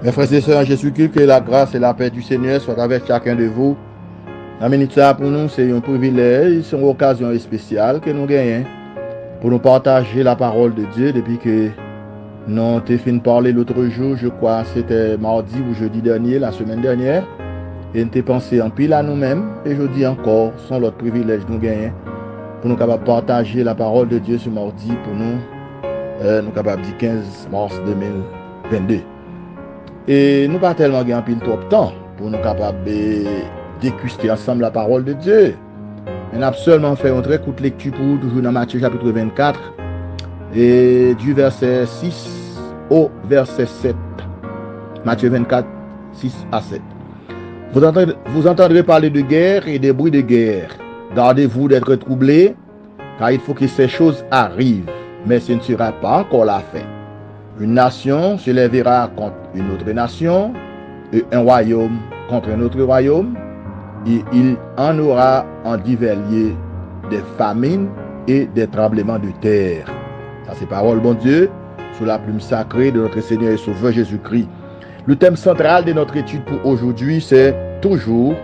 Mes frères et sœurs en Jésus-Christ, que la grâce et la paix du Seigneur soient avec chacun de vous. La minute ça pour nous, c'est un privilège, c'est une occasion spéciale que nous gagnons pour nous partager la parole de Dieu depuis que nous avons fini de parler l'autre jour, je crois c'était mardi ou jeudi dernier, la semaine dernière. Et nous avons pensé en pile à nous-mêmes, et je dis encore, sans l'autre privilège nous gagnons pour nous capables de partager la parole de Dieu ce mardi pour nous, nous capables du 15 mars 2022. Et nous pas tellement gagné pile trop de temps pour nous capables de déguster ensemble la parole de Dieu. On a seulement fait une très courte lecture pour toujours dans Matthieu chapitre 24 et du verset 6 au verset 7. Matthieu 24, 6 à 7. Vous entendrez parler de guerre et des bruits de guerre. Gardez-vous d'être troublés, car il faut que ces choses arrivent, mais ce ne sera pas encore la fin. Une nation se lèvera contre une autre nation, et un royaume contre un autre royaume, et il en aura en divers lieux des famines et des tremblements de terre. Ça c'est parole, bon Dieu, sous la plume sacrée de notre Seigneur et Sauveur Jésus-Christ. Le thème central de notre étude pour aujourd'hui, c'est toujours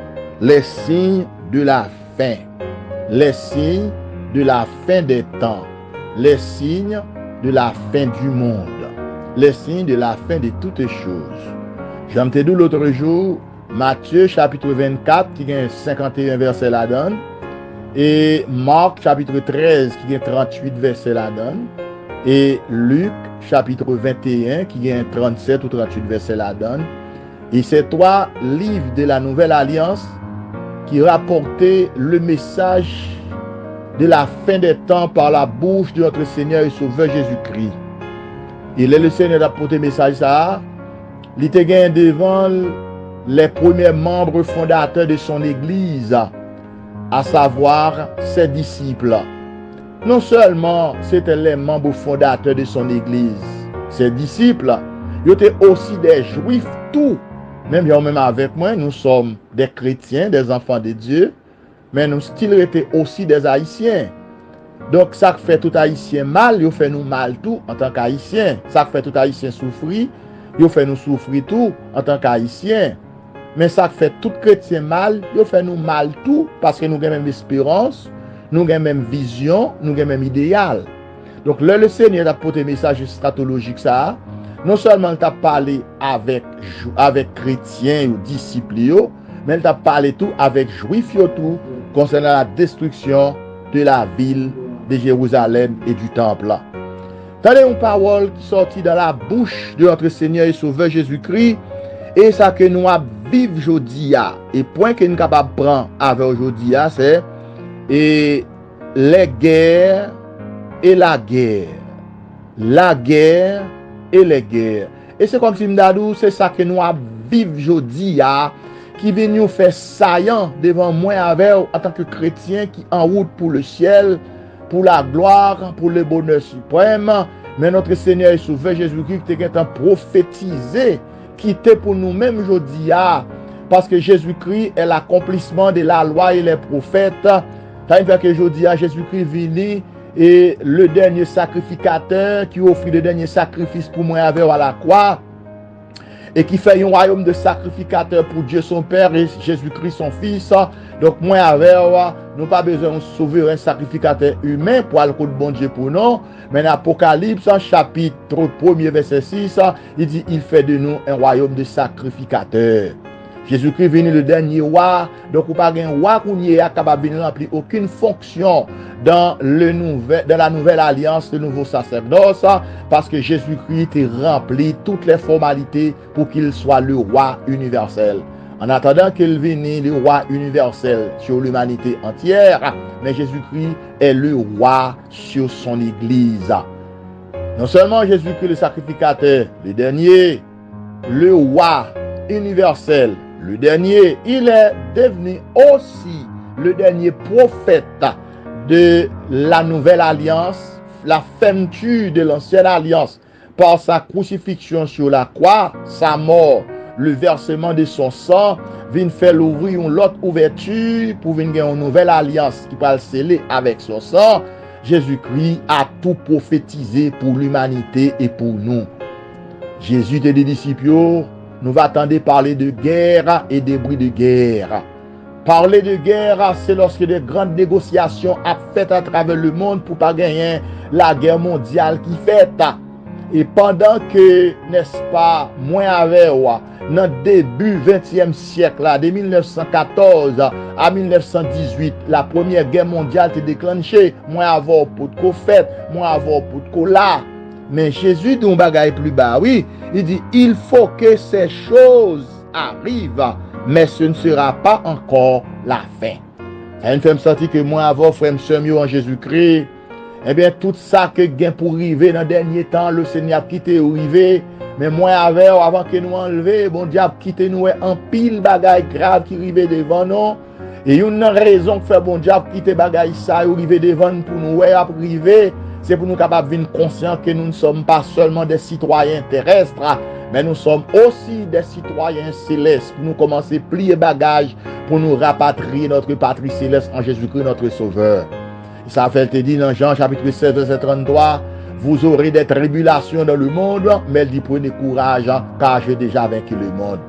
les signes de la fin. Les signes de la fin des temps. Les signes de la fin du monde. Les signes de la fin de toutes choses. J'aime te dire l'autre jour, Matthieu chapitre 24 qui a 51 versets la donne, et Marc chapitre 13 qui a 38 versets la donne, et Luc chapitre 21 qui a 37 ou 38 versets la donne. Et ces trois livres de la Nouvelle Alliance qui rapportaient le message de la fin des temps par la bouche de notre Seigneur et Sauveur Jésus-Christ. Il est le Seigneur d'apporter le message ça. Il était gagné devant les premiers membres fondateurs de son église, à savoir ses disciples. Non seulement c'était les membres fondateurs de son église, ses disciples, ils étaient aussi des juifs tout. Même avec moi, nous sommes des chrétiens, des enfants de Dieu, mais nous still étaient aussi des haïtiens. Donc ça fait tout haïtien mal, il fait nous mal tout en tant qu'haïtien. Ça fait tout haïtien souffrir, il fait nous souffrir tout en tant qu'haïtien. Mais ça fait tout chrétien mal, il fait nous mal tout parce que nous avons même espérance, nous avons même vision, nous avons même idéal. Donc là, le Seigneur a porté un message stratologique ça. Non seulement il a parlé avec chrétiens ou disciples, mais il a parlé tout avec juifs tout concernant la destruction de la ville de Jérusalem et du temple. Tenez une parole qui sortit dans la bouche de notre Seigneur et Sauveur Jésus-Christ, et ça que nous vivons aujourd'hui, et point que nous sommes capables de prendre avec aujourd'hui, c'est et les guerres et la guerre. La guerre et les guerres. Et c'est comme si m'dadou, c'est ça que nous vivons aujourd'hui, qui vient nous faire saillant devant moi avec en tant que chrétien qui en route pour le ciel, pour la gloire, pour le bonheur suprême. Mais notre Seigneur et Sauveur Jésus-Christ qui est prophétisé, qui était pour nous-mêmes aujourd'hui, parce que Jésus-Christ est l'accomplissement de la loi et les prophètes. Ça veut dire que aujourd'hui, Jésus-Christ venu et le dernier sacrificateur qui offre le dernier sacrifice pour moi avec à la croix, et qui fait un royaume de sacrificateurs pour Dieu son Père et Jésus-Christ son Fils. Donc moi avec nous pas besoin de sauver un sacrificateur humain pour aller contre bon Dieu pour nous. Mais dans Apocalypse chapitre 1er verset 6, il dit il fait de nous un royaume de sacrificateurs. Jésus-Christ venu le dernier roi, donc ou pas un roi qui est capable de remplir aucune fonction dans la nouvelle alliance, le nouveau sacerdoce, parce que Jésus-Christ est rempli toutes les formalités pour qu'il soit le roi universel. En attendant qu'il vienne le roi universel sur l'humanité entière, mais Jésus-Christ est le roi sur son église. Non seulement Jésus-Christ le sacrificateur, le dernier, le roi universel, le dernier, il est devenu aussi le dernier prophète de la nouvelle alliance, la fermeture de l'ancienne alliance par sa crucifixion sur la croix, sa mort, le versement de son sang, vient faire ouvrir une autre ouverture pour venir une nouvelle alliance qui va le sceller avec son sang. Jésus-Christ a tout prophétisé pour l'humanité et pour nous. Jésus et les disciples nous va attendre parler de guerre et des bruits de guerre. Parler de guerre, c'est lorsque des grandes négociations sont faites à travers le monde pour pas gagner la guerre mondiale qui fait. Et pendant que, n'est-ce pas, moi avec moi, dans le début 20e siècle, là, de 1914 à 1918, la première guerre mondiale s'est déclenchée. Moi avant pour de fait, moi avant pour de là. Mais Jésus dit un bagage plus bas, oui. Il dit, il faut que ces choses arrivent, mais ce ne sera pas encore la fin. Ça me fait me sentir que moi avant, frère, mieux en Jésus-Christ, eh bien, tout ça que gain pour arriver dans le dernier temps, le Seigneur a quitté ou arrivé. Mais moi, avant que nous enlever, bon Dieu a quitté nous en pile bagaille grave qui arrivait devant nous. Et une raison que fait bon Dieu a quitté bagaille ça ou arrivé devant nous pour nous arriver, c'est pour nous capables de conscients que nous ne sommes pas seulement des citoyens terrestres, mais nous sommes aussi des citoyens célestes. Pour nous commencer à plier bagages, pour nous rapatrier notre patrie céleste en Jésus-Christ, notre Sauveur. Ça fait te dit dans Jean chapitre 16, verset 33, vous aurez des tribulations dans le monde, mais il dit prenez courage, car j'ai déjà vaincu le monde.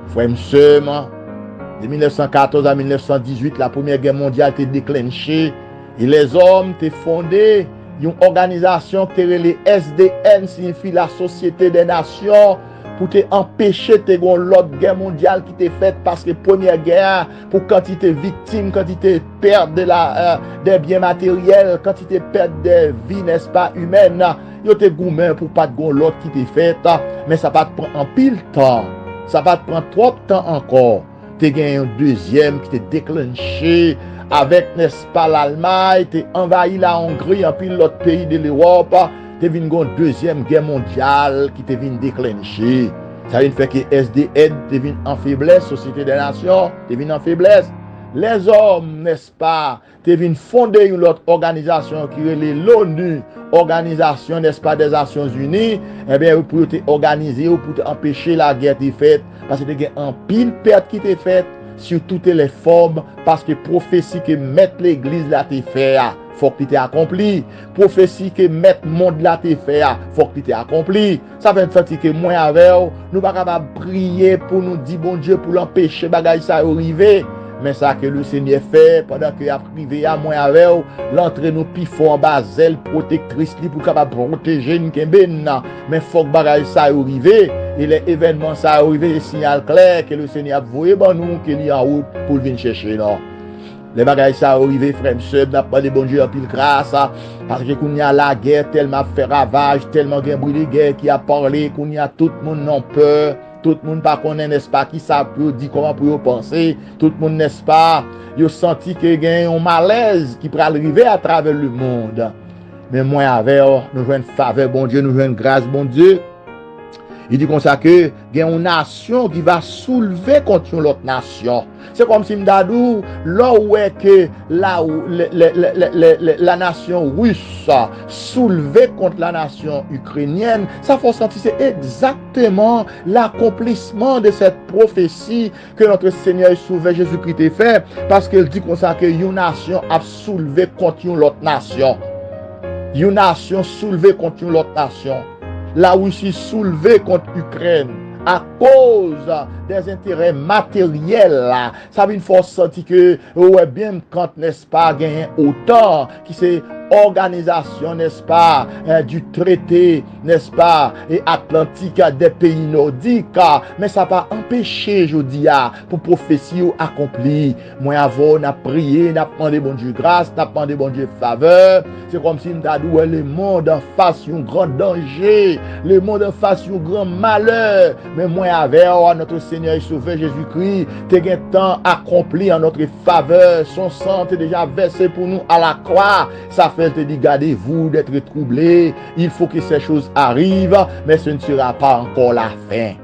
Frère, de 1914 à 1918, la première guerre mondiale était déclenchée et les hommes étaient fondés une organisation qui est les SDN, signifie la Société des Nations, pour te empêcher de l'autre guerre mondiale qui t'est faite parce que première guerre, pour quantité victime, quantité perte des biens matériels, quantité perte des vies, n'est-ce pas, humaines, yo te gourmand pour pas de l'autre qui t'est faite, mais ça va te prendre en pile temps, ça va te prendre trop de temps encore. Tu as gagné un deuxième qui t'est déclenché avec, n'est-ce pas, l'Allemagne, tu as envahi la Hongrie, en pile l'autre pays de l'Europe. Tu as vu une deuxième guerre mondiale qui te vient déclencher. Ça veut dire que SDN te vient en faiblesse, Société des Nations, te vient en faiblesse. Les hommes, n'est-ce pas, te vient fonder une autre organisation qui est l'ONU, organisation, n'est-ce pas, des Nations Unies, eh bien, pour te organiser ou pour empêcher la guerre qui est faite, parce que tu as un pile perte qui t'est faite sur toutes les formes, parce que prophétie que mettre l'église là t'est fait, faut que tu accompli. Prophétie que mettre monde là t'est fait, faut que tu accompli. Ça fait sentir que moi avec nous pas capable prier pour nous dire bon Dieu pour l'empêcher bagay ça arriver. Mais ça que le Seigneur fait pendant qu'il a privé à moi avec l'entrée nous pifons en bas zèle protectrice pour capable protéger nous kemben. Mais faut que bagay ça arriver et les événements ça arriver signal clair que le Seigneur a voué bon nous qu'il est en route pour venir chercher non. Les bagages ça arrivé frère sœur n'a pas de bon Dieu en pile grâce parce que qu'on y a la guerre tellement fait ravage tellement gain bruit de guerre qui a parlé qu'on y a tout le monde non peur. Tout le monde pas connaît n'est-ce pas qui ça peut dire comment pour penser tout le monde n'est-ce pas yo senti que gagne un malaise qui peut arriver à travers le monde mais moi avec nous joindre faveur bon Dieu nous joindre grâce bon Dieu. Il dit comme ça que il y a une nation qui va soulever contre l'autre nation. C'est comme si m'dadou là où est que là où la nation russe soulevée contre la nation ukrainienne, ça faut sentir c'est exactement l'accomplissement de cette prophétie que notre Seigneur et Sauveur Jésus-Christ a fait parce qu'il dit comme ça que une nation a soulevé contre l'autre nation. Une nation soulevée contre l'autre nation. La Russie soulevée contre l'Ukraine à cause des intérêts matériels. Ça veut une force sentir que, ouais, bien quand, n'est-ce pas, gagner autant qui c'est organisation, n'est-ce pas, du traité, n'est-ce pas, et atlantique des pays nordiques, mais ça va empêcher, je dis, pour prophétie accomplie. Moi, avant, on a prié, on a demandé bon Dieu grâce, on a demandé bon Dieu faveur. C'est comme si on a dit, le monde en face un grand danger, le monde en face un grand malheur. Mais moi, avec notre Seigneur et Sauveur Jésus-Christ, tu as un temps accompli en notre faveur. Son sang est déjà versé pour nous à la croix. Ça fait te dit, gardez-vous d'être troublés. Il faut que ces choses arrivent, mais ce ne sera pas encore la fin.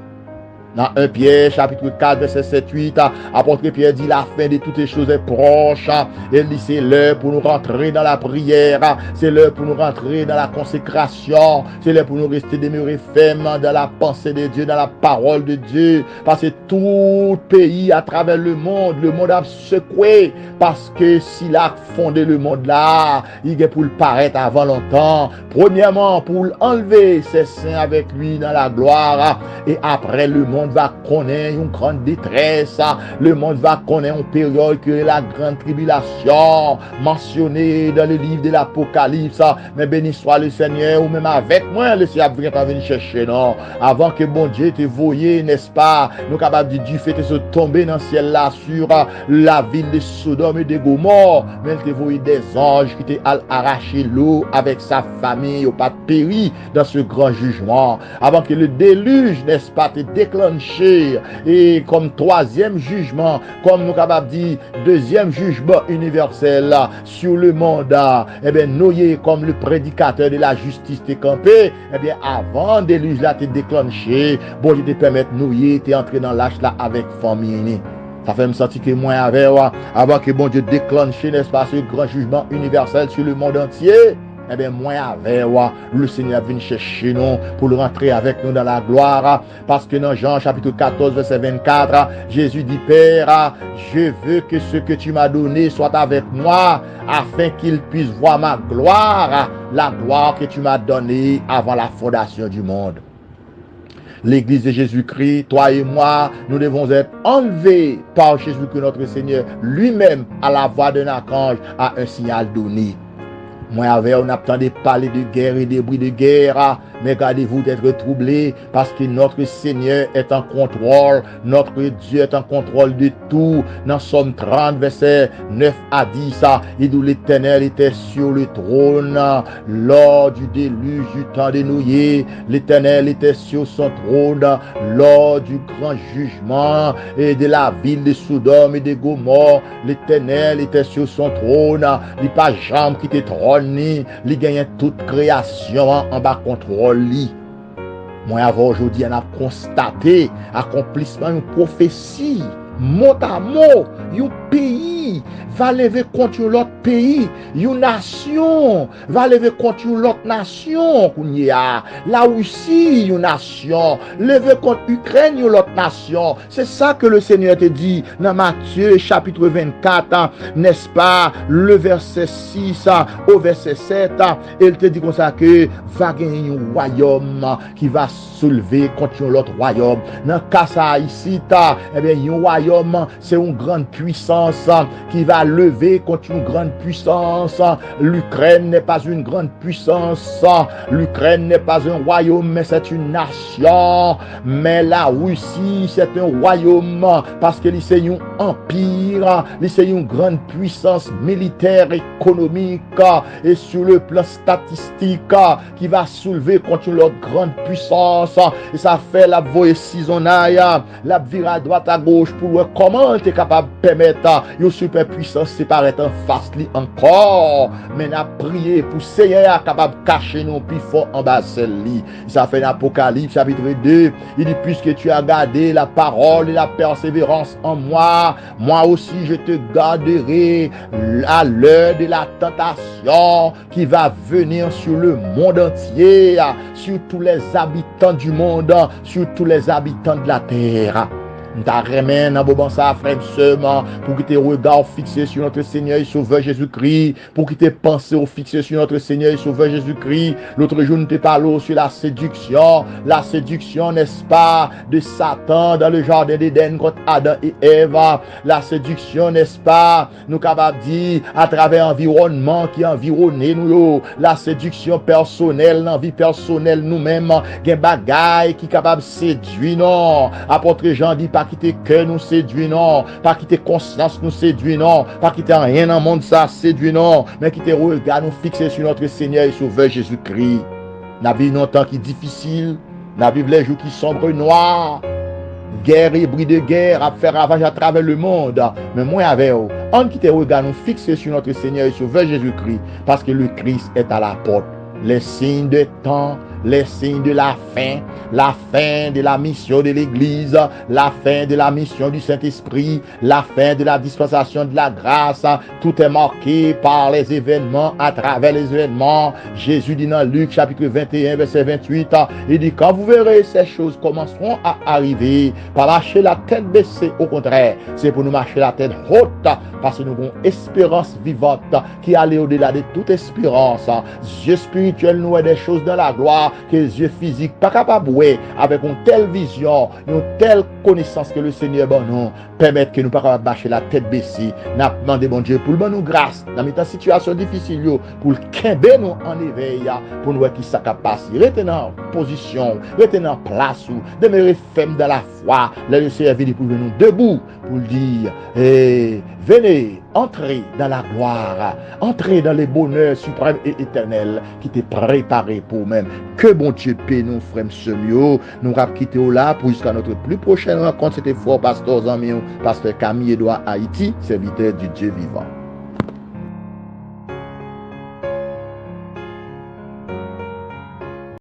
Dans 1 Pierre, chapitre 4, verset 7-8, apôtre Pierre dit la fin de toutes les choses est proche. Il dit c'est l'heure pour nous rentrer dans la prière, c'est l'heure pour nous rentrer dans la consécration, c'est l'heure pour nous rester demeurés fermes dans la pensée de Dieu, dans la parole de Dieu. Parce que tout pays à travers le monde a secoué. Parce que s'il a fondé le monde là, il est pour le paraître avant longtemps. Premièrement, pour enlever ses saints avec lui dans la gloire. Et après le monde monde va connaître une grande détresse, le monde va connaître une période que la grande tribulation mentionnée dans le livre de l'Apocalypse. Mais béni soit le Seigneur, ou même avec moi, le Seigneur vient venir chercher, non? Avant que bon Dieu te voyé, n'est-ce pas? Nous capables de Dieu fait se tomber dans le ciel là sur la ville de Sodome et de Gomorrhe, mais il te voyé des anges qui t'ont arraché l'eau avec sa famille, au pas péri dans ce grand jugement. Avant que le déluge, n'est-ce pas, te déclenché, et comme troisième jugement, comme nous capables de dire, deuxième jugement universel sur le mandat, eh bien, noyé comme le prédicateur de la justice te campé, eh bien, avant déluge là te déclenché, bon Dieu te permettre noyer, te entrer dans l'âge là avec famille. Ça fait me sentir que moi avec, avant que bon Dieu déclenche, n'est-ce pas, ce grand jugement universel sur le monde entier, eh bien, moi avec, le Seigneur vient chercher nous pour rentrer avec nous dans la gloire. Parce que dans Jean chapitre 14, verset 24, Jésus dit, Père, je veux que ce que tu m'as donné soit avec moi, afin qu'il puisse voir ma gloire, la gloire que tu m'as donnée avant la fondation du monde. L'église de Jésus-Christ, toi et moi, nous devons être enlevés par Jésus-Christ notre Seigneur lui-même à la voix d'un archange, à un signal donné. Moi avec, on attendait parler de guerre et des bruits de guerre, mais gardez-vous d'être troublés parce que notre Seigneur est en contrôle, notre Dieu est en contrôle de tout. Dans Somme 30, verset 9 à 10, il dit l'Éternel était sur le trône lors du déluge du temps de Noé. L'Éternel était sur son trône lors du grand jugement et de la ville de Sodome et de Gomorre. L'Éternel était sur son trône, il n'y a pas jambe qui te trône. Il gagne toute création en bas contrôle. Moi, avant aujourd'hui, on a constaté l'accomplissement d'une prophétie, mot à mot, un pays va lever contre l'autre pays, une nation va lever contre l'autre nation. La Russie, une nation, lever contre l'Ukraine, l'autre nation. C'est ça que le Seigneur te dit dans Matthieu chapitre 24, n'est-ce pas, le verset 6 au verset 7. Il te dit comme ça que va gagner un royaume qui va soulever contre l'autre royaume. Dans le cas ça ici, eh bien, un royaume, c'est une grande puissance qui va lever contre une grande puissance. L'Ukraine n'est pas une grande puissance. L'Ukraine n'est pas un royaume, mais c'est une nation. Mais la Russie, c'est un royaume parce que c'est un empire, c'est une grande puissance militaire, économique et sur le plan statistique qui va soulever contre l'autre grande puissance. Et ça fait la voie saisonnière, la vire à droite à gauche pour voir comment tu es capable de permettre une super puissance séparée en face encore. Mais n'a prié pour Seigneur capable de cacher nos plus forts en bas celle-là. Ça fait l'Apocalypse chapitre 2. Il dit puisque tu as gardé la parole et la persévérance en moi, moi aussi je te garderai à l'heure de la tentation qui va venir sur le monde entier, sur tous les habitants du monde, sur tous les habitants de la terre. Ta remène en bon ça frère seulement pour que tes regards fixés sur notre Seigneur et Sauveur Jésus-Christ, pour que tes pensées fixées sur notre Seigneur et Sauveur Jésus-Christ. L'autre jour nous te parlons sur la séduction, n'est-ce pas, de Satan dans le jardin d'Éden contre Adam et Ève. La séduction, n'est-ce pas, nous capables de dire à travers l'environnement qui environne nous, la séduction personnelle, dans la vie personnelle nous-mêmes, des bagailles qui capable de séduire, non. Apôtre Jean dit pas quitter cœur nous séduit non, pas quitter conscience nous séduit non, pas quitter rien dans le monde ça séduit non, mais quitter regard nous fixer sur notre Seigneur et Sauveur Jésus-Christ. La vie non temps qui est difficile, la vie les jours qui sombres noirs, guerre et bruit de guerre à faire ravage à travers le monde, mais moi avec vous, on quitte regard nous fixer sur notre Seigneur et Sauveur Jésus-Christ, parce que le Christ est à la porte. Les signes de temps, les signes de la fin de la mission de l'Église, la fin de la mission du Saint-Esprit, la fin de la dispensation de la grâce, tout est marqué par les événements, à travers les événements. Jésus dit dans Luc chapitre 21 verset 28, il dit quand vous verrez ces choses commenceront à arriver, pas marcher la tête baissée, au contraire, c'est pour nous marcher la tête haute, parce que nous avons espérance vivante qui allait au-delà de toute espérance. Dieu spirituel nous est des choses dans la gloire. que les yeux physiques pas capables avec une telle vision, une telle connaissance que le Seigneur bon nous permettre que nous pas capables bâcher la tête baissée. N'a demandé bon Dieu pour nous grâce dans une situation difficile pour kembe nous en éveil pour nous qui ça passe. Rester en position, rester en place ou demeurer ferme dans la foi. Le Seigneur vient pour nous debout pour dire venez entrer dans la gloire, entrer dans les bonheurs suprêmes et éternels qui t'est préparé pour même. Que bon Dieu paie nous, frères mieux. Nous avons quitté là pour jusqu'à notre plus prochaine rencontre. C'était fort pasteur Zamion, pasteur Camille Edouard Haïti, serviteur du Dieu vivant.